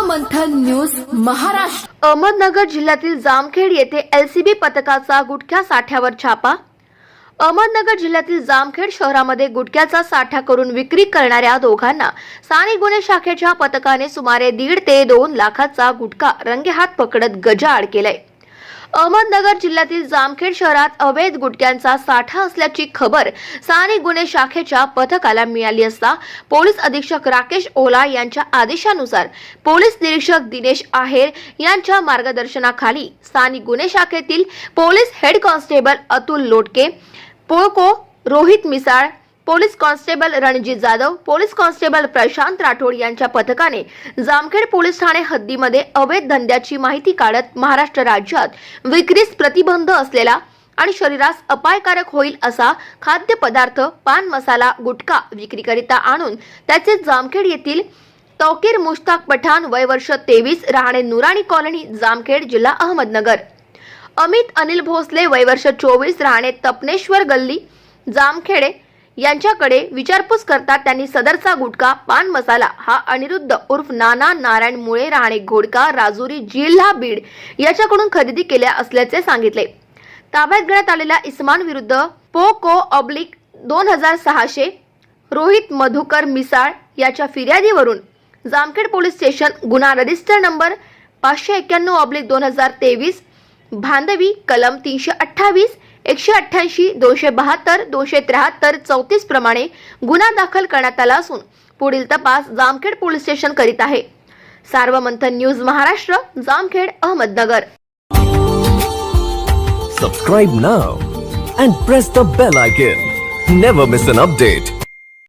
मंथन news Maharashtra. Ahmednagar जिल्ह्यातील जामखेड येथे LCB पथकाचा गुटख्या साठ्यावर छापा. अहमदनगर जिल्ह्यातील जामखेड शहरामध्ये गुटख्याचा साठा करून विक्री करणाऱ्या दोघांना स्थानिक गुन्हे शाखेच्या पथकाने सुमारे 1.5 ते 2 लाखाचा गुटखा रंगेहात पकडत गजाआड केलाय. अहमदनगर जिल्ह्यातील जामखेड शहरात अवैध गुटख्यांचा साठा असल्याची खबर स्थानिक गुन्हे शाखेच्या पथकाला मिळाली असता पोलीस अधीक्षक राकेश ओला यांच्या आदेशानुसार पोलीस निरीक्षक दिनेश आहेर यांच्या मार्गदर्शनाखाली स्थानिक गुन्हे शाखेतील police head constable Atul Lotke, पोको Rohit Misal, police constable Ranjit Jadhav, police constable Prashant Rathod यांच्या पथकाने जामखेड पोलीस ठाणे हद्दीमध्ये अवैध धंद्याची माहिती काढत महाराष्ट्र राज्यात विक्रीस प्रतिबंध असलेला आणि शरीरास अपायकारक होईल असा खाद्यपदार्थ पान मसाला गुटखा विक्रीकरिता आणून त्याचे जामखेड येथील तौकीर मुश्ताक पठाण वय वर्ष 23 राहणे नुराणी कॉलनी जामखेड जिल्हा अहमदनगर, अमित अनिल भोसले वय वर्ष 24 राहणे तपनेश्वर गल्ली जामखेडे यांच्याकडे विचारपूस करता त्यांनी सदरचा गुटखा पान मसाला हा अनिरुद्ध उर्फ नाना नारायण मुळे राहणे घोडका राजुरी जिल्हा बीड याच्याकडून खरेदी केल्या असल्याचे सांगितले. ताब्यात घेण्यात आलेल्या इसमान विरुद्ध पोको /2600 रोहित मधुकर मिसाळ याच्या फिर्यादीवरून जामखेड पोलीस स्टेशन गुन्हा रजिस्टर नंबर 591/2023 भांदवी कलम 328 188 272 273 34 प्रमाणे गुन्हा दाखल करण्यात आला असून पुढील तपास जामखेड पोलीस स्टेशन करीत आहे. Sarvamanthan news Maharashtra, Jamkhed, Ahmednagar. Subscribe now and press the bell icon. Never miss an update.